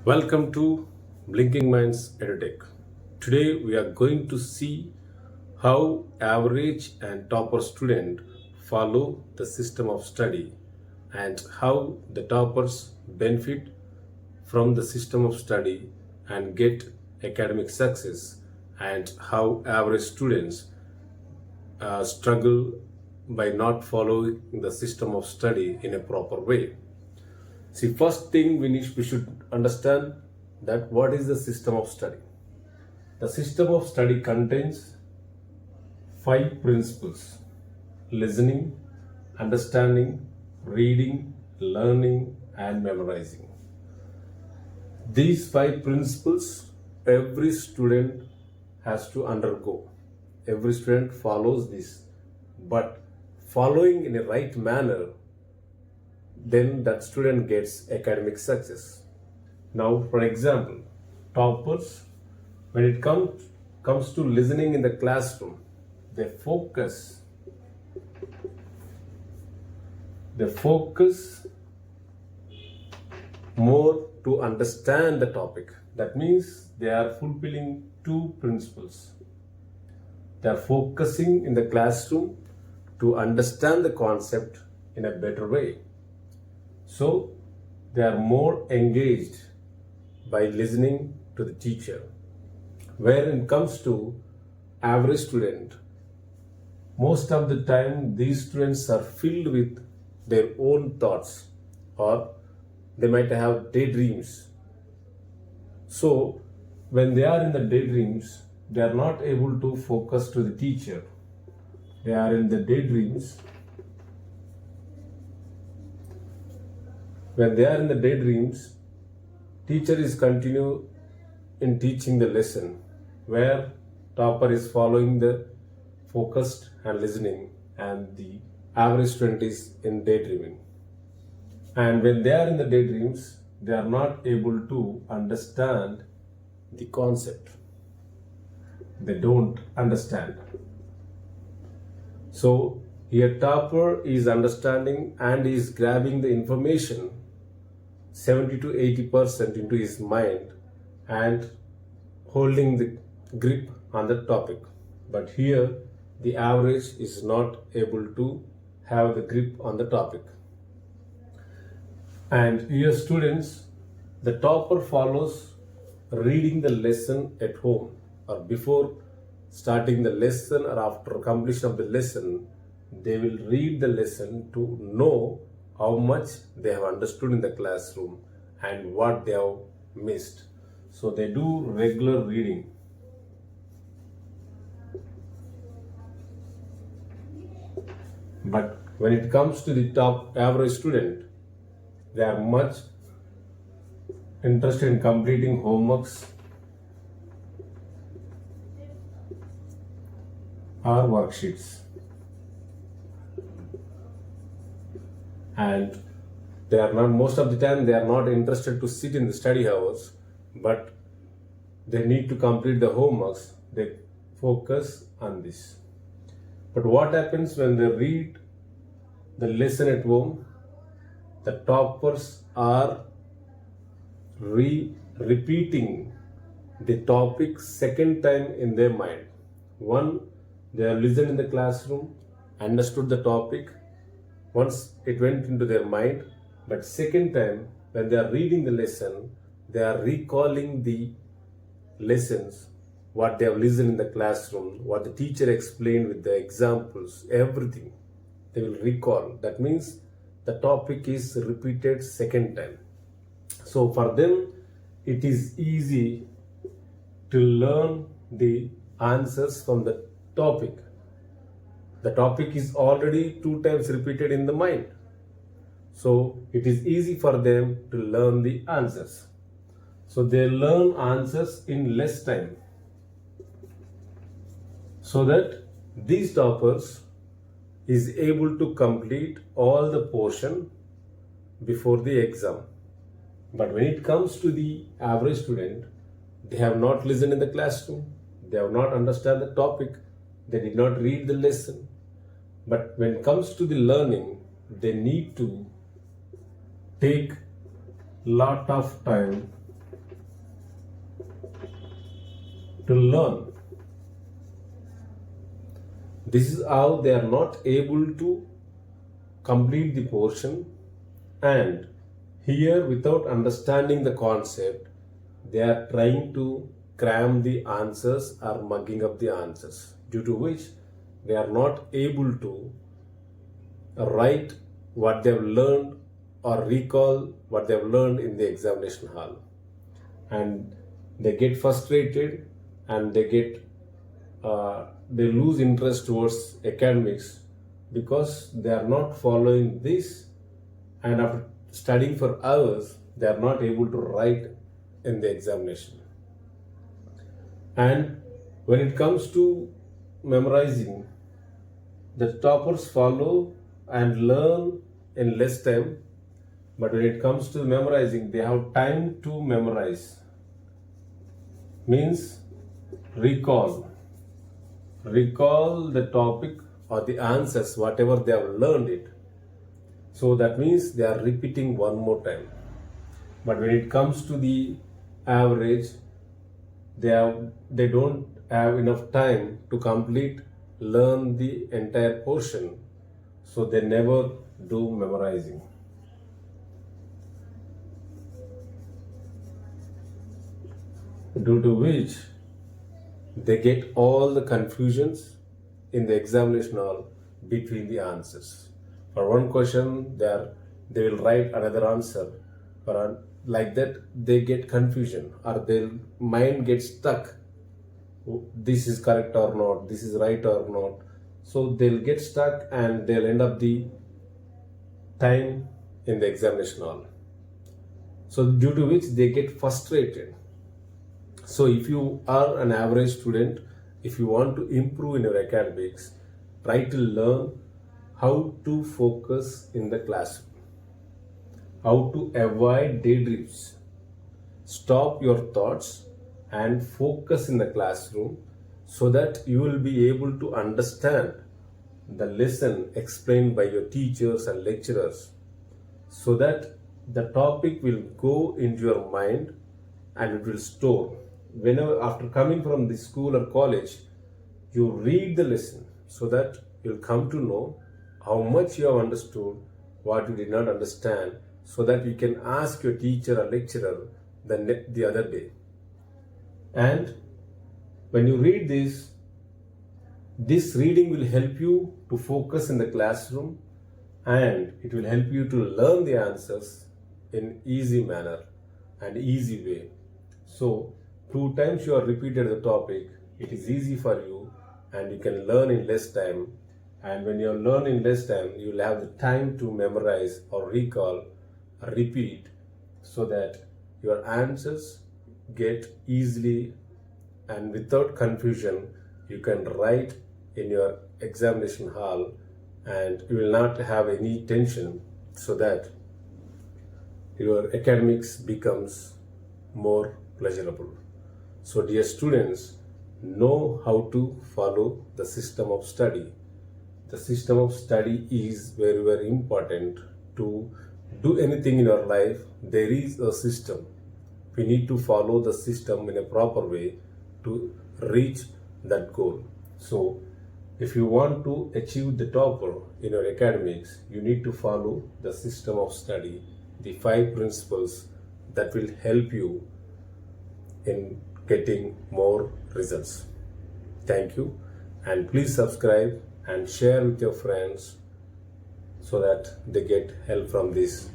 Welcome to Blinking Minds edutech. Today we are going to see how average and topper student follow the system of study and how the toppers benefit from the system of study and get academic success, and how average students struggle by not following the system of study in a proper way. See, first thing we should understand that what is the system of study. The system of study contains five principles: listening, understanding, reading, learning, and memorizing. These five principles every student has to undergo. Every student follows this, but following in a right manner, then that student gets academic success. Now, for example, toppers, when it comes to listening in the classroom, they focus more to understand the topic. That means they are fulfilling two principles. They are focusing in the classroom to understand the concept in a better way. So they are more engaged by listening to the teacher. Where it comes to average student, most of the time these students are filled with their own thoughts, or they might have daydreams. So when they are in the daydreams, they are not able to focus to the teacher. They are in the daydreams. When they are in the daydreams, teacher is continue in teaching the lesson, where topper is following the focused and listening, and the average student is in daydreaming. And when they are in the daydreams, they are not able to understand the concept. They don't understand. So here topper is understanding and is grabbing the information 70 to 80% into his mind and holding the grip on the topic. But here the average is not able to have the grip on the topic. And here students, the topper follows reading the lesson at home, or before starting the lesson or after completion of the lesson, they will read the lesson to know how much they have understood in the classroom and what they have missed. So they do regular reading. But when it comes to the top average student, they are much interested in completing homeworks or worksheets. And they are not, most of the time they are not interested to sit in the study hours, but they need to complete the homeworks. They focus on this. But what happens when they read the lesson at home? The toppers are repeating the topic second time in their mind. One, they have listened in the classroom, understood the topic, once it went into their mind, but second time when they are reading the lesson, they are recalling the lessons, what they have listened in the classroom, what the teacher explained with the examples, everything they will recall. That means the topic is repeated second time. So for them it is easy to learn the answers from the topic. The topic is already two times repeated in the mind. So it is easy for them to learn the answers. So they learn answers in less time. So that these toppers is able to complete all the portion before the exam. But when it comes to the average student, they have not listened in the classroom, they have not understood the topic, they did not read the lesson. But when it comes to the learning, they need to take lot of time to learn. This is how they are not able to complete the portion, and here, without understanding the concept, they are trying to cram the answers or mugging up the answers, due to which they are not able to write what they have learned or recall what they have learned in the examination hall. And they get frustrated, and they lose interest towards academics because they are not following this, and after studying for hours they are not able to write in the examination. And when it comes to memorizing, the toppers follow and learn in less time, but when it comes to memorizing, they have time to memorize. Means recall the topic or the answers, whatever they have learned it. So that means they are repeating one more time. But when it comes to the average, they don't have enough time to learn the entire portion, so they never do memorizing. Due to which they get all the confusions in the examination hall between the answers. For one question, they will write another answer. Like that, they get confusion, or their mind gets stuck. This is correct or not, this is right or not. So they'll get stuck, and they'll end up the time in the examination hall. So due to which they get frustrated. So if you are an average student, if you want to improve in your academics, try to learn how to focus in the classroom, how to avoid daydreams. Stop your thoughts and focus in the classroom, so that you will be able to understand the lesson explained by your teachers and lecturers, so that the topic will go into your mind and it will store. Whenever, after coming from the school or college, you read the lesson, so that you'll come to know how much you have understood, what you did not understand, so that you can ask your teacher or lecturer the other day. And when you read this reading will help you to focus in the classroom, and it will help you to learn the answers in easy manner and easy way. So 2 times you are repeated the topic, it is easy for you, and you can learn in less time. And when you learn in less time, you will have the time to memorize or recall or repeat, so that your answers get easily and without confusion. You can write in your examination hall, and you will not have any tension, so that your academics becomes more pleasurable. So dear students, know how to follow the system of study. The system of study is very, very important. To do anything in your life, there is a system. We need to follow the system in a proper way to reach that goal. So if you want to achieve the topper in your academics, you need to follow the system of study, the 5 principles that will help you in getting more results. Thank you, and please subscribe and share with your friends, so that they get help from this